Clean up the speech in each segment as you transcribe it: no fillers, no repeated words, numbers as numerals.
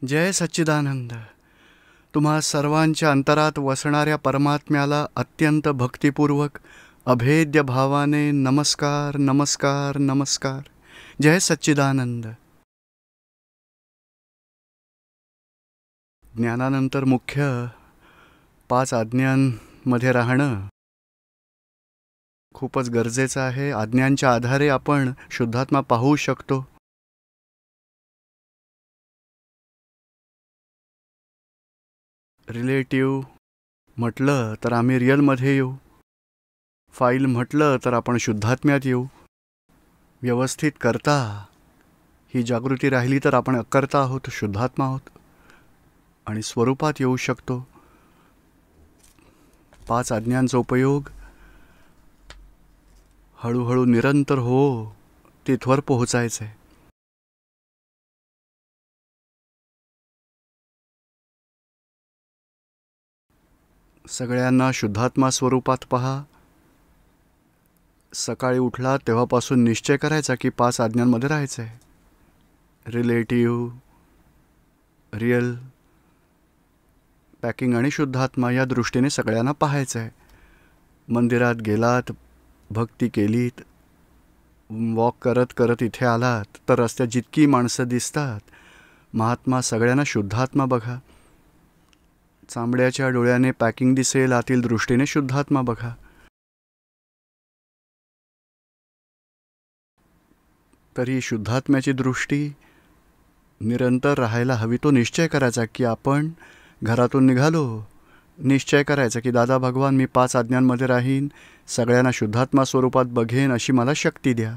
जय सच्चिदानंद. तुम्हा सर्वांच्या अंतरात वसणाऱ्या परमात्म्याला अत्यंत भक्तिपूर्वक अभेद्य भावाने नमस्कार नमस्कार नमस्कार. जय सच्चिदानंद. ज्ञानानंतर मुख्य 5 आज्ञांमध्ये राहणं खूपच गरजेचं आहे. आज्ञांच्या आधारे आपण शुद्धात्मा पाहू शकतो. रिलेटिव्ह म्हटलं तर आम्ही रिअलमध्ये येऊ. फाईल म्हटलं तर आपण शुद्धात्म्यात येऊ. व्यवस्थित करता ही जागृती राहिली तर आपण अकर्ता आहोत, शुद्धात्मा आहोत आणि स्वरूपात येऊ शकतो. 5 आज्ञांचा उपयोग हळूहळू निरंतर हो तिथवर पोहोचायचं आहे. सगळ्यांना शुद्धात्मा स्वरूपात पहा. सकाळी उठला तेव्हापासून निश्चय करायचा की 5 आज्ञांमध्ये राहायचं आहे. रिलेटिव्ह, रिअल, पॅकिंग आणि शुद्धात्मा या दृष्टीने सगळ्यांना पाहायचं आहे. मंदिरात गेलात, भक्ती केलीत, वॉक करत करत इथे आलात तर रस्त्यात जितकी माणसं दिसतात, महात्मा सगळ्यांना शुद्धात्मा बघा. चांबड्याच्या डोळ्याने पॅकिंग दिसेल, आतील दृष्टीने शुद्धात्मा बघा. तरी शुद्धात्म्याची दृष्टी निरंतर राहायला हवी. तो निश्चय करायचा की आपण घरातून निघालो, निश्चय करायचा की दादा भगवान मी 5 आज्ञांमध्ये राहीन, सगळ्यांना शुद्धात्मा स्वरूपात बघेन, अशी मला शक्ती द्या.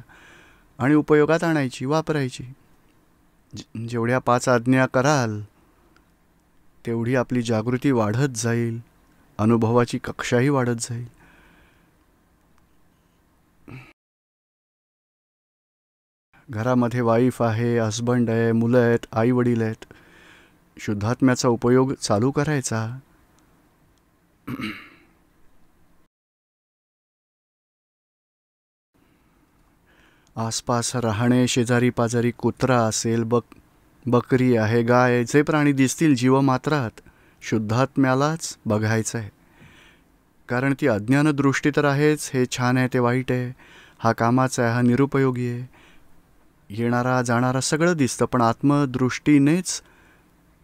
आणि उपयोगात आणायची, वापरायची. जेवढ्या 5 आज्ञा कराल तेवढी आपली जागृती वाढत जाईल, अनुभवाची कक्षाही वाढत जाईल. घरामध्ये वाईफ आहे, हस्बंड आहे, मुलं आहेत, आई वडील आहेत. शुद्धात्म्याचा उपयोग चालू करायचा. आसपास राहणे, शेजारी पाजारी कुत्रा असेल, बकरी आहे, गाय आहे, जे प्राणी दिसतील जीवमात्रात शुद्धात्म्यालाच बघायचं आहे. कारण ती अज्ञान दृष्टी तर आहेच. हे छान आहे, ते वाईट आहे, हा कामाचा आहे, हा निरुपयोगी आहे, येणारा जाणारा सगळं दिसतं, पण आत्मदृष्टीनेच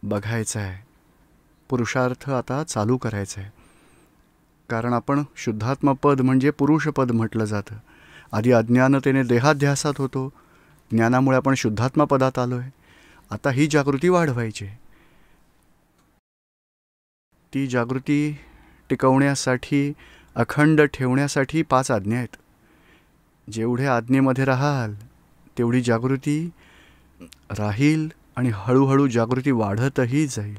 बघायचं आहे. पुरुषार्थ आता चालू करायचा आहे. कारण आपण शुद्धात्मपद म्हणजे पुरुषपद म्हटलं जातं. आधी अज्ञानतेने देहाध्यासात होतो, ज्ञानामुळे आपण शुद्धात्मापदात आलो आहे. आता ही जागृती वाढवायची. ती जागृती टिकवण्यासाठी, अखंड ठेवण्यासाठी 5 आज्ञा आहेत. जेवढ्या आज्ञेमध्ये राहाल तेवढी जागृती राहील आणि हळूहळू जागृती वाढतही जाईल.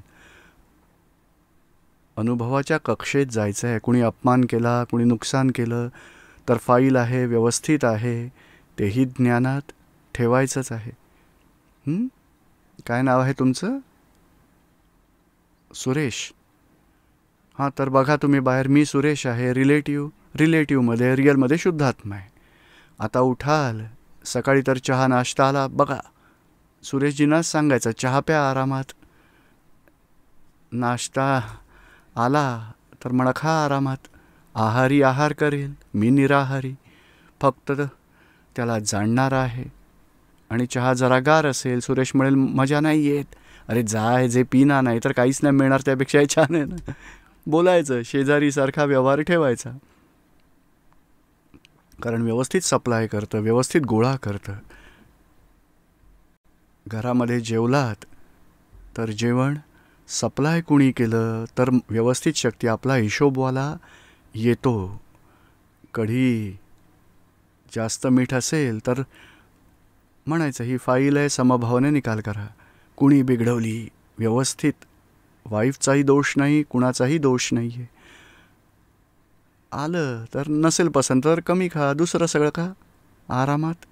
अनुभवाच्या कक्षेत जायचं आहे. कुणी अपमान केला, कुणी नुकसान केलं तर फाईल आहे, व्यवस्थित आहे, तेही ज्ञानात ठेवायचंच आहे. काय नाव आहे तुमचं? सुरेश. हां, तर बघा तुम्ही बाहेर, मी सुरेश आहे. रिलेटिव्हमध्ये, रिअलमध्ये शुद्धात्मा आहे. आता उठाल, सकाळी तर चहा नाश्ता आला, बघा सुरेशजींनाच सांगायचं चहा प्या आरामात. नाश्ता आला तर म्हणा खा आरामात. आहारी आहार करेल, मी निराहारी, फक्त त्याला जाणणार आहे. आणि चहा जरा गार असेल, सुरेश म्हणेल मजा नाही येत, अरे जाय जे पिना, नाही तर काहीच नाही मिळणार, त्यापेक्षा हे छान आहे ना. बोलायचं, शेजारीसारखा व्यवहार ठेवायचा. कारण व्यवस्थित सप्लाय करतं, व्यवस्थित गोळा करतं. घरामध्ये जेवलात तर जेवण सप्लाय कुणी केलं तर व्यवस्थित शक्ती, आपला हिशोबवाला येतो. कढी जास्त मीठ असेल तर म्हणायचं ही फाईल आहे, समभावाने निकाल करा. कुणी बिघडवली, व्यवस्थित, वाईफचाही दोष नाही, कुणाचाही दोष नाही आहे. आलं तर नसेल पसंत तर कमी खा, दुसरं सगळं खा आरामात.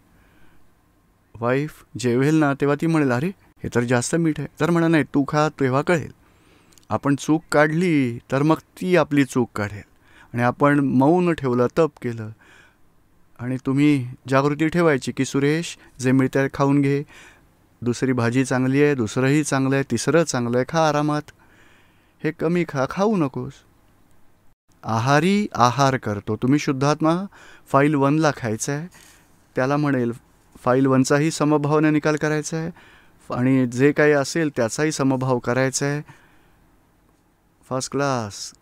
वाईफ जेवेल ना तेव्हा ती म्हणेल अरे हे तर जास्त मीठ आहे, तर म्हणा नाही तू खा, तेव्हा कळेल. आपण चूक काढली तर मग ती आपली चूक काढेल. आणि आपण मौन ठेवलं, तप केलं, आणि तुम्ही जागृती ठेवायची की सुरेश जे मिळते खाऊन घे, दुसरी भाजी चांगली आहे, दुसरंही चांगलं आहे, तिसरं चांगलं आहे, खा आरामात. हे कमी खा, खाऊ नकोस. आहारी आहार करतो. तुम्ही शुद्धात्मा फाईल 1ला खायचं आहे, त्याला म्हणेल फाईल 1चाही समभावाने निकाल करायचा आहे आणि जे काही असेल त्याचाही समभाव करायचा आहे. First class.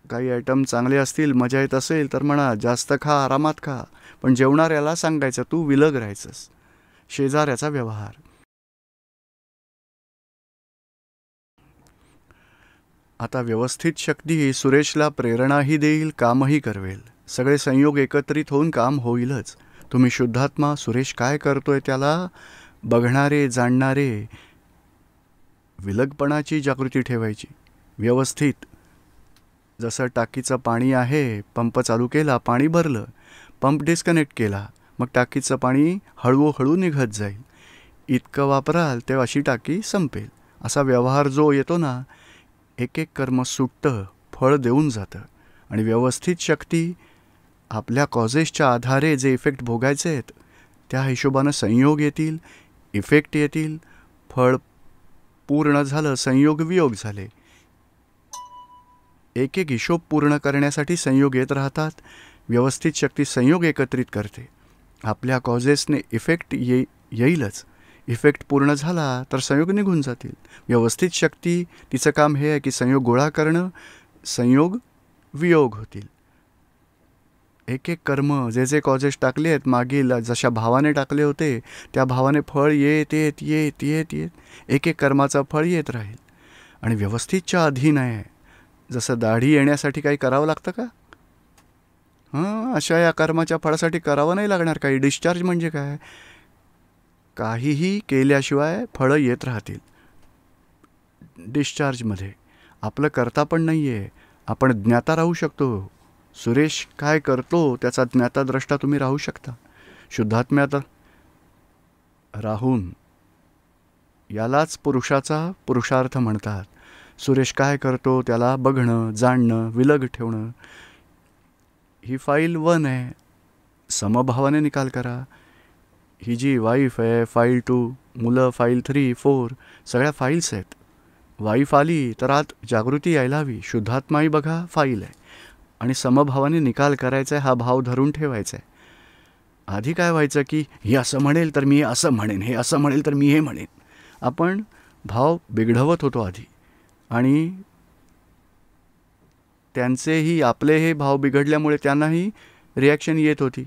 काही आयटम चांगले असतील, मजा येत असेल तर म्हणा जास्त खा, आरामात खा. पण जेवणाऱ्याला सांगायचं तू विलग राहायचंस. शेजाऱ्याचा व्यवहार. आता व्यवस्थित शक्ती सुरेशला प्रेरणाही देईल, कामही करवेल. सगळे संयोग एकत्रित होऊन काम होईलच. तुम्ही शुद्धात्मा सुरेश काय करतोय त्याला बघणारे, जाणणारे. विलगपणाची जागृती ठेवायची. व्यवस्थित. जसं टाकीचं पाणी आहे, पंप चालू केला, पाणी भरलं, पंप डिस्कनेक्ट केला, मग टाकीचं पाणी हळूहळू निघत जाईल. इतकं वापराल तेव्हा अशी टाकी संपेल. असा व्यवहार जो येतो ना, एक एक कर्म सुटतं, फळ देऊन जातं. आणि व्यवस्थित शक्ती आपल्या कॉजेसच्या आधारे जे इफेक्ट भोगायचे आहेत त्या हिशोबानं संयोग येतील, इफेक्ट येतील. फळ पूर्ण झालं, संयोग वियोग झाले. एक एक हिशोब पूर्ण करण्यासाठी संयोग येत राहतात. व्यवस्थित शक्ती संयोग एकत्रित करते. आपल्या कॉजेसने इफेक्ट येईलच. इफेक्ट पूर्ण झाला तर संयोग निघून जातील. व्यवस्थित शक्ती तिचं काम हे आहे की संयोग गोळा करणं, संयोग वियोग होतील. एक एक कर्म जे जे कॉजेस टाकले आहेत मागील जशा भावाने टाकले होते त्या भावाने फळ येत येत येत येत येत एक एक कर्माचं फळ येत राहील. आणि व्यवस्थितच्या अधीन आहे. जसं दाढी येण्यासाठी काही करावं लागतं का? अशा या कर्माच्या फळासाठी करावं नाही लागणार काही. डिस्चार्ज म्हणजे काय? काहीही केल्याशिवाय फळं येत राहतील. डिस्चार्जमध्ये आपलं करता पण नाही आहे, आपण ज्ञाता राहू शकतो. सुरेश काय करतो त्याचा ज्ञाताद्रष्टा तुम्ही राहू शकता. शुद्धात्म्यात राहून यालाच पुरुषाचा पुरुषार्थ म्हणतात. सुरेश काय करतो त्याला बघणं, जाणणं, विलग ठेवणं. ही फाईल 1 आहे, समभावाने निकाल करा. ही जी वाईफ आहे फाईल 2, मुलं फाईल 3, 4, सगळ्या फाईल्स आहेत. वाईफ आली तर आत जागृती यायला हवी. शुद्धात्माही बघा फाईल आहे आणि समभावाने निकाल करायचा आहे, हा भाव धरून ठेवायचा आहे. आधी काय व्हायचं की हे असं म्हणेल तर मी असं म्हणेन, हे असं म्हणेल तर मी हे म्हणेन. आपण भाव बिघडवत होतो आधी आणि त्यांचेही आपले हे भाव बिघडल्यामुळे त्यांनाही रिॲक्शन येत होती.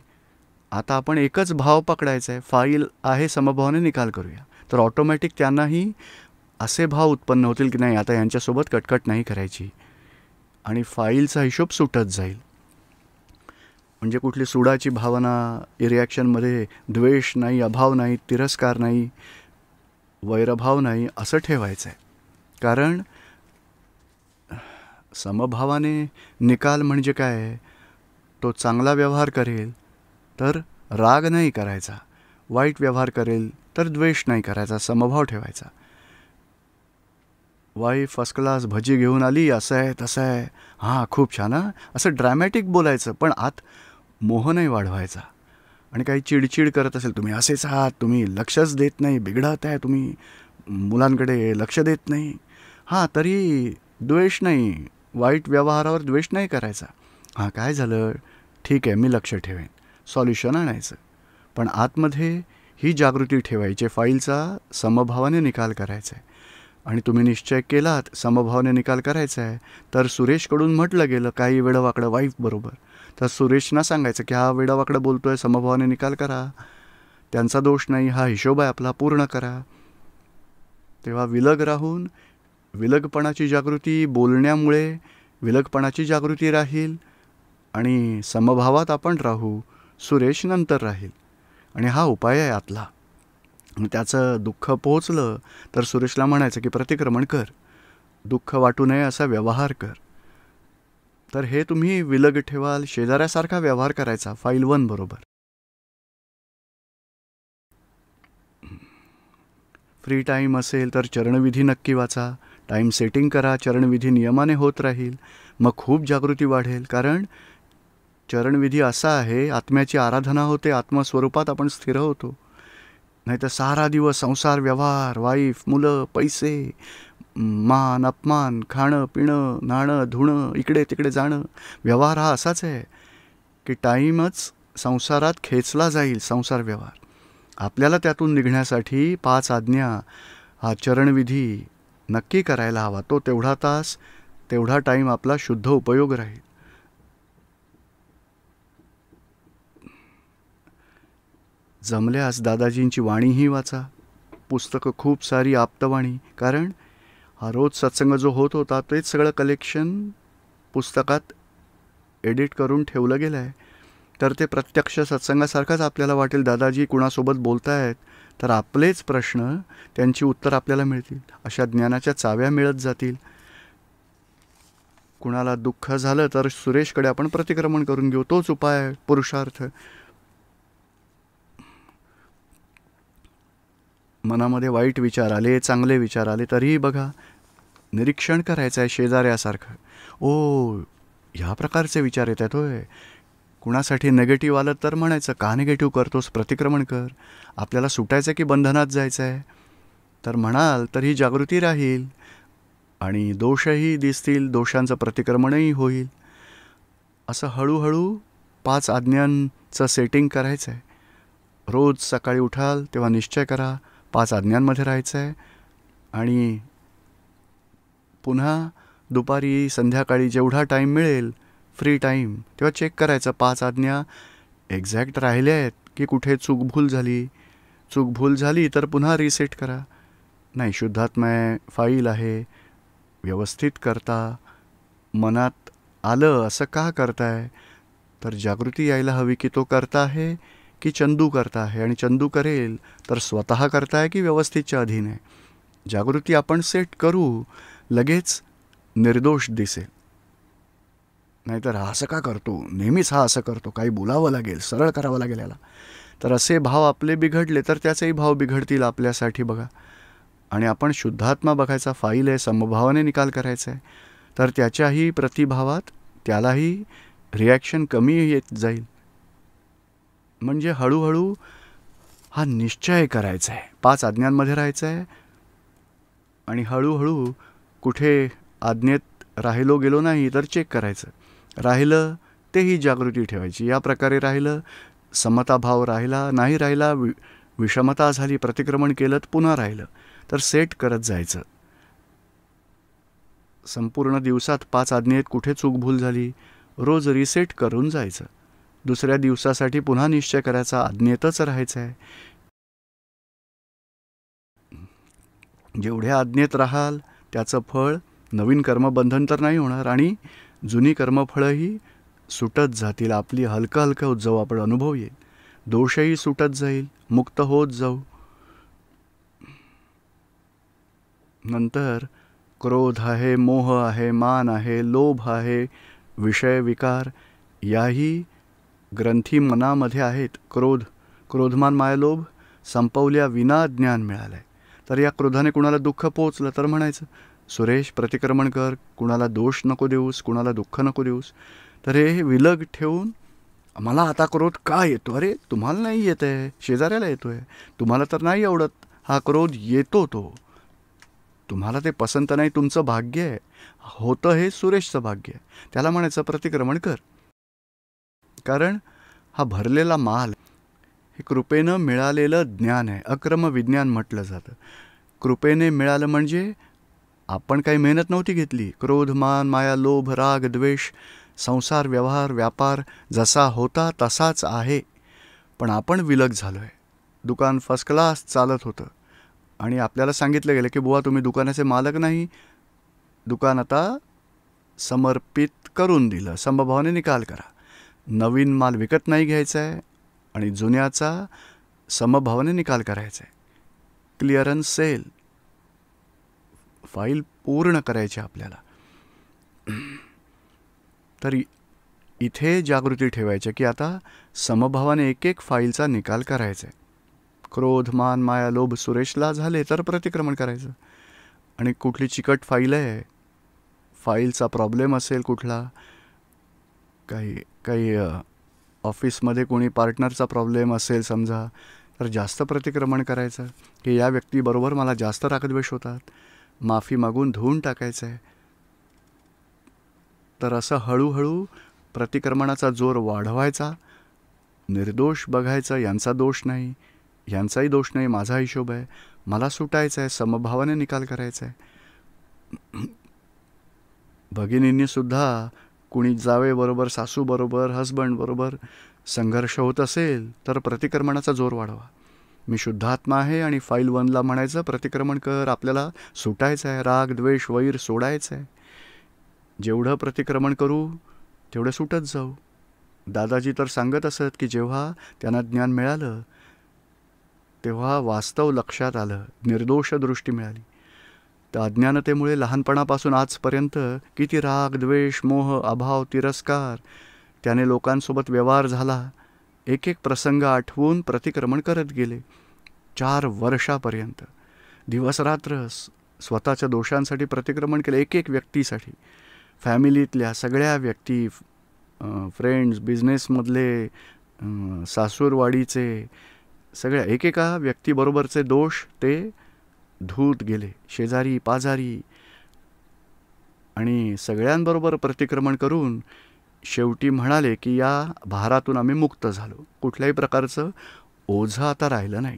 आता आपण एकच भाव पकडायचा आहे, फाईल आहे समभावाने निकाल करूया, तर ऑटोमॅटिक त्यांनाही असे भाव उत्पन्न होतील की नाही आता यांच्यासोबत कटकट नाही करायची आणि फाईलचा हिशोब सुटत जाईल. म्हणजे कुठली सुडाची भावना रिॲक्शनमध्ये द्वेष नाही, अभाव नाही, तिरस्कार नाही, वैरभाव नाही असं ठेवायचं आहे. कारण समभावाने निकाल म्हणजे काय? तो चांगला व्यवहार करेल तर राग नाही करायचा, वाईट व्यवहार करेल तर द्वेष नाही करायचा, समभाव ठेवायचा. वाईफ फर्स्ट क्लास भजी घेऊन आली, असं आहे तसं आहे, हां खूप छान, हां असं ड्रॅमॅटिक बोलायचं, पण आत मोह नाही वाढवायचा. आणि काही चिडचिड करत असेल, तुम्ही असेच आहात, तुम्ही लक्षच देत नाही, बिघडत आहे, तुम्ही मुलांकडे लक्ष देत नाही, हां तरी द्वेष नाही, वाईट व्यवहारावर द्वेष नाही करायचा. हां काय झालं, ठीक आहे मी लक्ष ठेवेन, सॉल्युशन आणायचं. पण आतमध्ये ही जागृती ठेवायची, फाईलचा समभावाने निकाल करायचा आहे. आणि तुम्ही निश्चय केलात समभावाने निकाल करायचा आहे तर सुरेशकडून म्हटलं गेलं काही वेडवाकडं वाईफ बरोबर, तर सुरेशना सांगायचं की हा वेडवाकडं बोलतो आहे, समभावाने निकाल करा, त्यांचा दोष नाही, हा हिशोब आहे आपला, पूर्ण करा. तेव्हा विलग राहून विलगपणाची जागृती बोलण्यामुळे विलगपणाची जागृती राहील आणि समभावात आपण राहू, सुरेश नंतर राहील. आणि हा उपाय आहे आतला. त्याचं दुःख पोहोचलं तर सुरेशला म्हणायचं की प्रतिक्रमण कर, दुःख वाटू नये असा व्यवहार कर. तर हे तुम्ही विलग ठेवाल, शेजाऱ्यासारखा व्यवहार करायचा फाईल 1 बरोबर. फ्री टाईम असेल तर चरणविधी नक्की वाचा, टाईम सेटिंग करा, चरणविधी नियमाने होत राहील, मग खूप जागृती वाढेल. कारण चरणविधी असा आहे, आत्म्याची आराधना होते, आत्मस्वरूपात आपण स्थिर होतो. नाही तर सारा दिवस संसार, व्यवहार, वाईफ, मुलं, पैसे, मान अपमान, खाणं पिणं, नाणं धुणं, इकडे तिकडे जाणं. व्यवहार हा असाच आहे की टाईमच संसारात खेचला जाईल. संसार व्यवहार आपल्याला त्यातून निघण्यासाठी 5 आज्ञा हा चरणविधी नक्की करायला हवा. तो तेवढा तास, तेवढा टाईम आपला शुद्ध उपयोग राहील. जमल्यास दादाजींची वाणीही वाचा. पुस्तकं खूप सारी, आप्तवाणी. कारण हा रोज सत्संग जो होत होता तेच सगळं कलेक्शन पुस्तकात एडिट करून ठेवलं गेलं आहे. तर ते प्रत्यक्ष सत्संगासारखंच आपल्याला वाटेल. दादाजी कुणासोबत बोलतायत तर आपलेच प्रश्न, त्यांची उत्तर आपल्याला मिळतील. अशा ज्ञानाच्या चाव्या मिळत जातील. कुणाला दुःख झालं तर सुरेशकडे आपण प्रतिक्रमण करून घेऊ. तोच उपाय, पुरुषार्थ. मनामध्ये वाईट विचार आले, चांगले विचार आले, तरीही बघा, निरीक्षण करायचं आहे शेजाऱ्यासारखं. ओ, ह्या प्रकारचे विचार येत आहेत होय. कुणासाठी नेगेटिव्ह आलं तर म्हणायचं, का निगेटिव्ह करतोस, प्रतिक्रमण कर. आपल्याला सुटायचं की बंधनात जायचं आहे. तर म्हणाल तर ही जागृती राहील आणि दोषही दिसतील, दोषांचं प्रतिक्रमणही होईल. असं हळूहळू 5 आज्ञांचं सेटिंग करायचं आहे. रोज सकाळी उठाल तेव्हा निश्चय करा 5 आज्ञांमध्ये राहायचं आहे. आणि पुन्हा दुपारी, संध्याकाळी जेवढा टाईम मिळेल, फ्री टाईम, तेव्हा चेक करायचं 5 आज्ञा एक्झॅक्ट राहिल्या आहेत की कुठे चूकभूल झाली. चूकभूल झाली तर पुन्हा रिसेट करा. नाही, शुद्धात्मय फाईल आहे, व्यवस्थित करता. मनात आलं असं का करताय, तर जागृती यायला हवी की तो करता आहे की चंदू करता आहे. आणि चंदू करेल तर स्वतः करताय की व्यवस्थितच्या अधीन आहे. जागृती आपण सेट करू, लगेच निर्दोष दिसेल. नाहीतर हा असं का करतो, नेहमीच हा असं करतो, काही बोलावं लागेल, सरळ करावं लागेल याला. तर असे भाव आपले बिघडले तर त्याचेही भाव बिघडतील आपल्यासाठी. बघा, आणि आपण शुद्धात्मा बघायचा, फाईल आहे, समभावाने निकाल करायचा आहे. तर त्याच्याही प्रतिभावात त्यालाही रिॲक्शन कमी येत जाईल. म्हणजे हळूहळू हा निश्चय करायचा आहे, 5 आज्ञांमध्ये राहायचं आहे. आणि हळूहळू कुठे आज्ञेत राहिलो गेलो नाही तर चेक करायचं. राहिलं तेही जागृती ठेवायची. या प्रकारे राहिलं, समताभाव राहिला, नाही राहिला, विषमता झाली, प्रतिक्रमण केलं, पुन्हा राहिलं, तर सेट करत जायचं. संपूर्ण दिवसात 5 आज्ञेत कुठे चूकभूल झाली, रोज रिसेट करून जायचं. दुसऱ्या दिवसासाठी पुन्हा निश्चय करायचा, आज्ञेतच राहायचं आहे. जेवढ्या आज्ञेत राहाल त्याचं फळ, नवीन कर्मबंधन तर नाही होणार आणि जुनी कर्मफळंही सुटत जातील. आपली हलकं हलकं जाऊ, आपण अनुभव येईल, दोषही सुटत जाईल, मुक्त होत जाऊ. नंतर क्रोध आहे, मोह आहे, मान आहे, लोभ आहे, विषय विकार, याही ग्रंथी मनामध्ये आहेत. क्रोधमान माया लोभ संपवल्या विना ज्ञान मिळालंय. तर या क्रोधाने कुणाला दुःख पोचलं तर म्हणायचं, सुरेश प्रतिक्रमण कर, कुणाला दोष नको देऊस, कुणाला दुःख नको देऊस. तर हे विलग ठेवून, मला आता क्रोध का येतो, अरे तुम्हाला नाही येत आहे, शेजाऱ्याला येतो आहे, तुम्हाला तर नाही आवडत हा क्रोध, येतो तो, तुम्हाला ते पसंत नाही, तुमचं भाग्य आहे, होतं हे सुरेशचं भाग्य आहे. त्याला म्हणायचं प्रतिक्रमण कर. कारण हा भरलेला माल हे कृपेनं मिळालेलं ज्ञान आहे. अक्रम विज्ञान म्हटलं जातं. कृपेने मिळालं म्हणजे आपण काही मेहनत नव्हती घेतली. क्रोध, मान, माया, लोभ, राग, द्वेष, संसार, व्यवहार, व्यापार जसा होता तसाच आहे. पण आपण विलग झालो आहे. दुकान फर्स्ट क्लास चालत होतं आणि आपल्याला सांगितलं गेलं की बुवा तुम्ही दुकानाचे मालक नाही, दुकान आता समर्पित करून दिलं, समभावाने निकाल करा. नवीन माल विकत नाही घ्यायचा आहे आणि जुन्याचा समभावाने निकाल करायचा आहे. क्लिअरन्स सेल, फाईल पूर्ण करायची आपल्याला. तर इथे जागृती ठेवायची की आता समभावाने एक एक फाईलचा निकाल करायचा आहे. क्रोध, मान, माया, लोभ सुरेशला झाले तर प्रतिक्रमण करायचं. आणि कुठली चिकट फाईल आहे, फाईलचा प्रॉब्लेम असेल कुठला, काही ऑफिसमध्ये कोणी पार्टनरचा प्रॉब्लेम असेल समजा, तर जास्त प्रतिक्रमण करायचं की या व्यक्तीबरोबर मला जास्त रागद्वेष होतात, माफी मागून धुवून टाकायचं आहे. तर असं हळूहळू प्रतिक्रमणाचा जोर वाढवायचा. निर्दोष बघायचं, यांचा दोष नाही, यांचाही दोष नाही, माझा हिशोब आहे, मला सुटायचं आहे, समभावाने निकाल करायचा आहे. भगिनींनीसुद्धा कुणी जावेबरोबर, सासूबरोबर, हजबंडबरोबर संघर्ष होत असेल तर प्रतिक्रमणाचा जोर वाढवा. मी शुद्धात्मा आहे आणि फाईल 1ला म्हणायचं प्रतिक्रमण कर, आपल्याला सुटायचं आहे, राग द्वेष वैर सोडायचं आहे. जेवढं प्रतिक्रमण करू तेवढं सुटत जाऊ. दादाजी तर सांगत असत की जेव्हा त्यांना ज्ञान मिळालं तेव्हा वास्तव लक्षात आलं, निर्दोष दृष्टी मिळाली. तर अज्ञानतेमुळे लहानपणापासून आजपर्यंत किती राग द्वेष मोह अभाव तिरस्कार त्याने लोकांसोबत व्यवहार झाला. एक एक प्रसंग आठवून प्रतिक्रमण करत गेले 4 वर्षापर्यंत. दिवसरात्र स्वतःच्या दोषांसाठी प्रतिक्रमण केलं, एक एक व्यक्तीसाठी. फॅमिलीतल्या सगळ्या व्यक्ती, फ्रेंड्स, बिझनेसमधले, सासूरवाडीचे, सगळ्या एकेका व्यक्तीबरोबरचे दोष ते धूत गेले, शेजारी पाजारी, आणि सगळ्यांबरोबर प्रतिक्रमण करून शेवटी म्हणाले की या भारातून आम्ही मुक्त झालो, कुठल्याही प्रकारचं ओझं आता राहिलं नाही.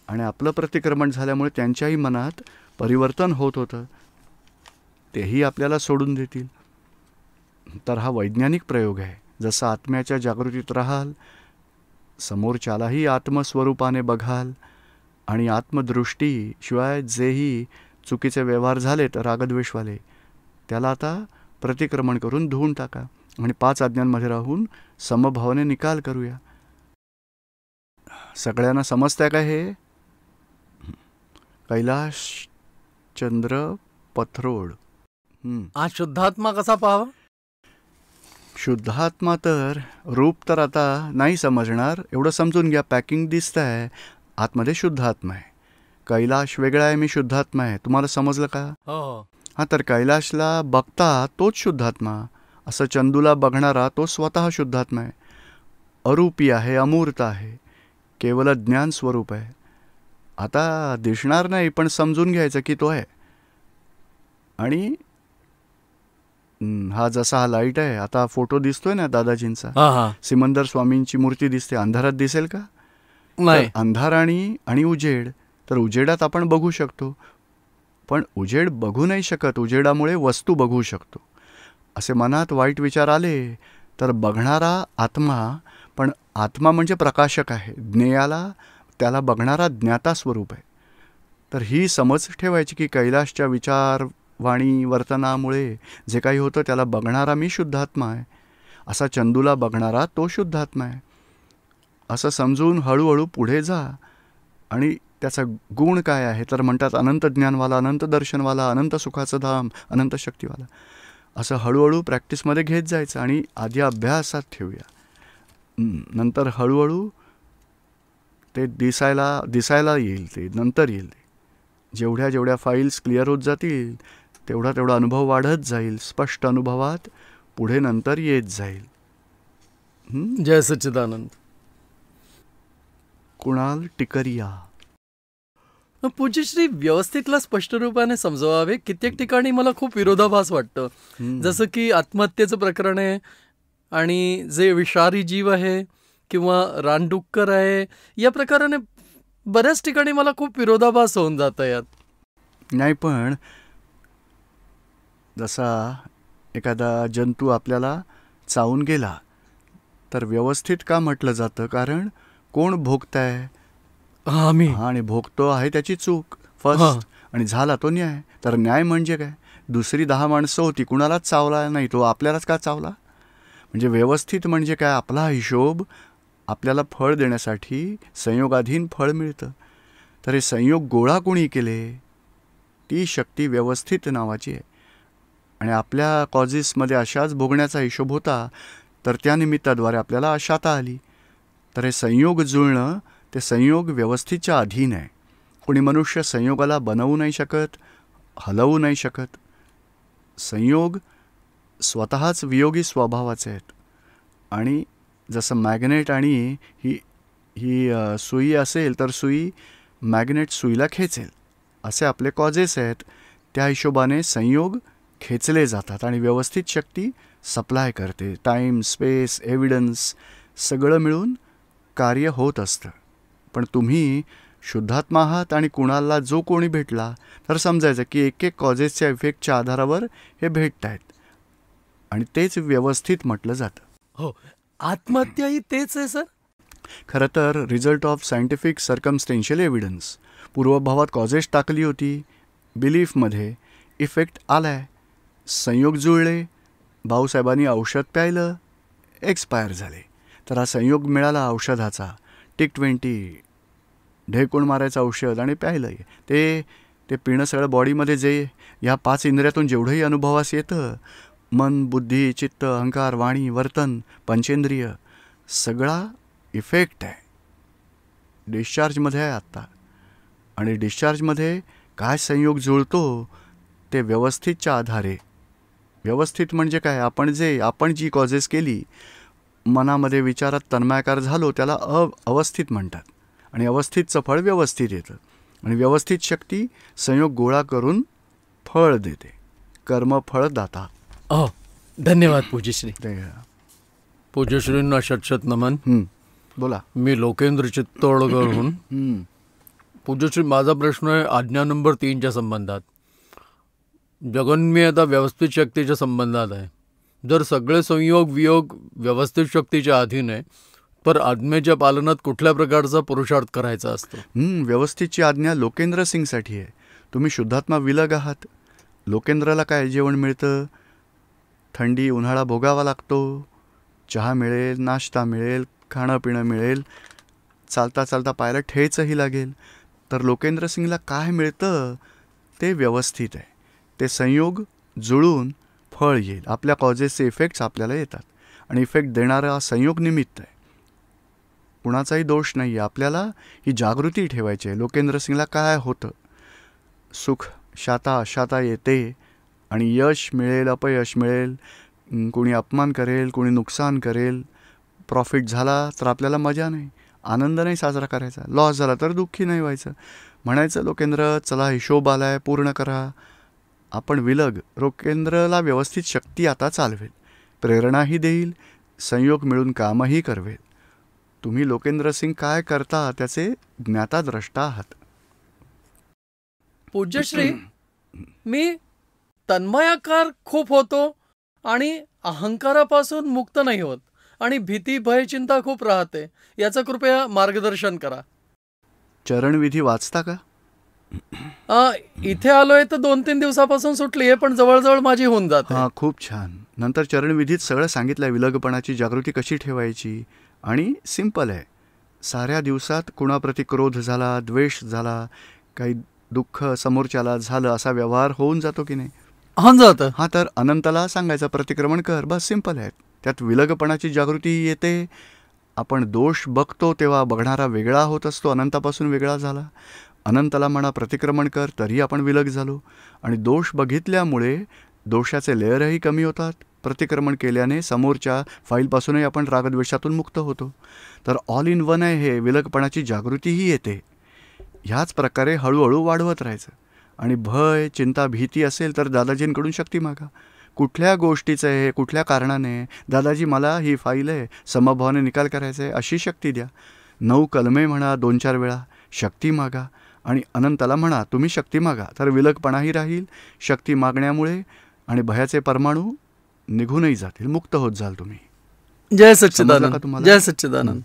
आणि आपलं प्रतिक्रमण झाल्यामुळे त्यांच्याही मनात परिवर्तन होत होतं, तेही आपल्याला सोडून देतील. तर हा वैज्ञानिक प्रयोग आहे. जसं आत्म्याच्या जागृतीत राहाल, समोरच्यालाही आत्मस्वरूपाने बघाल आणि आत्मदृष्टीशिवाय जेही चुकीचे व्यवहार झालेत रागद्वेषवाले त्याला आता प्रतिक्रमण करून धुवून टाका आणि 5 आज्ञांमध्ये राहून समभावाने निकाल करूया. सगळ्यांना समजतंय का हे? कैलाश चंद्र पथरोड. आज शुद्धात्मा कसा पाहावा? शुद्धात्मा तर रूप तर आता नाही समजणार, एवढं समजून घ्या. पॅकिंग दिसतं आहे, आतमध्ये शुद्धात्मा आहे. कैलाश वेगळा आहे, मी शुद्धात्मा आहे. तुम्हाला समजलं का? हो. हां, तर कैलाशला बघता तोच शुद्धात्मा, असं चंदूला बघणारा तो स्वतः शुद्धात्मा आहे. अरूपी आहे, अमूर्त आहे, केवळ ज्ञान स्वरूप आहे. आता दिसणार नाही पण समजून घ्यायचं की तो आहे. आणि हा जसा हा लाईट आहे, आता फोटो दिसतोय ना दादाजींचा, सिमंदर स्वामींची मूर्ती दिसते, अंधारात दिसेल का? नाही. अंधार आणि उजेड, तर उजेडात आपण बघू शकतो पण उजेड बघू नाही शकत, उजेडामुळे वस्तू बघू शकतो. असे मनात वाईट विचार आले तर बघणारा आत्मा, पण आत्मा म्हणजे प्रकाशक आहे, ज्ञेयाला त्याला बघणारा ज्ञाता स्वरूप आहे. तर ही समज ठेवायची की कैलाशच्या विचार वाणी वर्तनामुळे जे काही होतं त्याला बघणारा मी शुद्धात्मा आहे, असा चंदूला बघणारा तो शुद्धात्मा आहे, असं समजून हळूहळू पुढे जा. आणि त्याचा गुण काय आहे तर म्हणतात अनंत ज्ञानवाला, अनंत दर्शनवाला, अनंत सुखाचं धाम, अनंत शक्तीवाला. असं हळूहळू प्रॅक्टिसमध्ये घेत जायचं आणि आधी अभ्यासात ठेवूया. नंतर हळूहळू ते दिसायला येईल, ते नंतर येईल. जेवढ्या जेवढ्या फाईल्स क्लिअर होत जातील तेवढा तेवढा अनुभव वाढत जाईल, स्पष्ट अनुभवात पुढे नंतर येत जाईल. जय सच्चिदानंद. कुणाल टिकरिया. पूज्यश्री, व्यवस्थितला स्पष्ट रूपाने समजवावे. कित्येक ठिकाणी मला खूप विरोधाभास वाटतं, जसं की आत्महत्येचं प्रकरण आहे आणि जे विषारी जीव आहे किंवा रानडुक्कर आहे, या प्रकाराने बऱ्याच ठिकाणी मला खूप विरोधाभास होऊन जातं यात. नाही, पण जसा एखादा जंतू आपल्याला चावून गेला तर व्यवस्थित का म्हटलं जातं? कारण कोण भोगताय? आम्ही. आणि भोगतो आहे त्याची चूक फर्स्ट, आणि झाला तो न्याय. तर न्याय म्हणजे काय? दुसरी 10 माणसं होती, कुणालाच चावला नाही, तो आपल्यालाच का चावला? म्हणजे व्यवस्थित म्हणजे काय? आपला हिशोब आपल्याला फळ देण्यासाठी संयोगाधीन फळ मिळतं. तर हे संयोग गोळा कोणी केले? ती शक्ती व्यवस्थित नावाची आहे. आणि आपल्या कॉजेसमध्ये अशाच भोगण्याचा हिशोब होता, तर त्या निमित्ताद्वारे आपल्याला अशाता आली. तर हे संयोग जुळणं, ते संयोग व्यवस्थेच्या अधीन आहे. कोणी मनुष्य संयोगाला बनवू नाही शकत, हलवू नाही शकत. संयोग स्वतःच वियोगी स्वभावाचे आहेत. आणि जसं मॅग्नेट आणि ही ही सुई असेल तर सुई मॅग्नेट सुईला खेचेल. असे आपले कॉजेस आहेत. त्या हिशोबाने संयोग खेचले जातात आणि व्यवस्थित शक्ती सप्लाय करते. टाईम, स्पेस, एव्हिडन्स सगळं मिळून कार्य होत असतं. पण तुम्ही शुद्धात्मा आहात आणि कुणाला जो कोणी भेटला तर समजायचं की एक एक कॉजेसच्या इफेक्टच्या आधारावर हे भेटत आहेत आणि तेच व्यवस्थित म्हटलं जातं. हो, आत्महत्या ही तेच आहे सर. खरं तर result of scientific circumstantial evidence. पूर्वभावात कॉजेस टाकली होती, बिलीफमध्ये इफेक्ट आलाय, संयोग जुळले, भाऊसाहेबांनी औषध प्यायलं, एक्सपायर झाले. तर हा संयोग मिळाला औषधाचा, TIC-20 ढेकूण मारायचं औषध आणि प्यायलं. ते पिणं सगळं बॉडीमध्ये जे ह्या 5 इंद्रियातून जेवढंही अनुभवास येतं, मन, बुद्धी, चित्त, अहंकार, वाणी, वर्तन, पंचेंद्रिय, सगळा इफेक्ट आहे. डिस्चार्जमध्ये आहे आत्ता. आणि डिस्चार्जमध्ये काय संयोग जुळतो ते व्यवस्थितच्या आधारे. व्यवस्थित म्हणजे काय, आपण जी कॉजेस केली, मनामध्ये विचारात तन्मयाकार झालो, त्याला अवस्थित म्हणतात. आणि अवस्थितचं फळ व्यवस्थित येतं. आणि व्यवस्थित शक्ती संयोग गोळा करून फळ देते. कर्मफळदाता. धन्यवाद पूज्यश्री. पूज्यश्रींना शतशत नमन. बोला. मी लोकेंद्र चित्तोडगडहून. पूज्यश्री, माझा प्रश्न आहे आज्ञा नंबर 3च्या संबंधात. जगन्मीयता व्यवस्थित शक्तीच्या संबंधात आहे. जर सगळे संयोग वियोग व्यवस्थित शक्तीच्या अधीन आहे तर आज्ञेच्या पालनात कुठल्या प्रकारचा पुरुषार्थ करायचा असतो? व्यवस्थितची आज्ञा लोकेंद्र सिंगसाठी आहे. तुम्ही शुद्धात्मा विलग आहात. लोकेंद्रला काय जेवण मिळतं? थंडी उन्हाळा भोगावा लागतो. चहा मिळेल, नाश्ता मिळेल, खाणं पिणं मिळेल, चालता चालता पायाला ठेचही लागेल. तर लोकेंद्र सिंगला काय मिळतं ते व्यवस्थित आहे. ते संयोग जुळून फळ येईल. आपल्या कॉजेसचे इफेक्ट्स आपल्याला येतात आणि इफेक्ट देणारा संयोग निमित्त आहे. कुणाचाही दोष नाही आहे. आपल्याला ही जागृती ठेवायची आहे. लोकेंद्र सिंगला काय होतं? सुख शाता अशाता येते आणि यश मिळेल, अपयश मिळेल, कोणी अपमान करेल, कोणी नुकसान करेल. प्रॉफिट झाला तर आपल्याला मजा नाही, आनंद नाही साजरा करायचा. लॉस झाला तर दुःखी नाही व्हायचं. म्हणायचं लोकेंद्र चला हिशोब आलाय, पूर्ण करा. आपण विलग. लोकेंद्रला व्यवस्थित शक्ती आता चालवेल, प्रेरणाही देईल, संयोग मिळून कामही करवेल. तुम्ही लोकेंद्र सिंग काय करता त्याचे ज्ञाताद्रष्टा आहात. पूज्यश्री, मी तन्मयाकार खूप होतो आणि अहंकारापासून मुक्त नाही होत आणि भीती, भय, चिंता खूप राहते. याचं कृपया मार्गदर्शन करा. चरणविधी वाचता का? इथे आलोय तर 2-3 दिवसापासून सुटली आहे, पण जवळजवळ माझी होऊन जाते. खूप छान. नंतर चरणविधीत सगळं सांगितलंय. विलगपणाची जागृती कशी ठेवायची आणि सिंपल आहे. साऱ्या दिवसात कुणाप्रती क्रोध झाला, द्वेष झाला, काही दुःख समोरच्याला झालं, असा व्यवहार होऊन जातो की नाही? जातं. तर अनंताला सांगायचं प्रतिक्रमण कर, बस. सिंपल आहे. त्यात विलगपणाची जागृती येते. आपण दोष बघतो तेव्हा बघणारा वेगळा होत असतो, अनंतापासून वेगळा झाला. अनंताला म्हणा प्रतिक्रमण कर, तरी आपण विलग झालो. आणि दोष बघितल्यामुळे दोषाचे लेअरही कमी होतात. प्रतिक्रमण केल्याने समोरच्या फाईलपासूनही आपण रागद्वेषातून मुक्त होतो. तर ऑल इन वन आहे हे. विलगपणाची जागृतीही येते. ह्याच प्रकारे हळूहळू वाढवत राहायचं. आणि भय, चिंता, भीती असेल तर दादाजींकडून शक्ती मागा. कुठल्या गोष्टीचं आहे, कुठल्या कारणाने, दादाजी मला ही फाईल आहे, समभावाने निकाल करायचा आहे, अशी शक्ती द्या. 9 कलमे म्हणा, 2-4 वेळा शक्ती मागा. आणि अनंताला म्हणा तुम्ही शक्ती मागा. तर विलगपणाही राहील शक्ती मागण्यामुळे आणि भयाचे परमाणू निघूनही जातील, मुक्त होत जाल तुम्ही. जय सच्चिदानंद. जय सच्चिदानंद.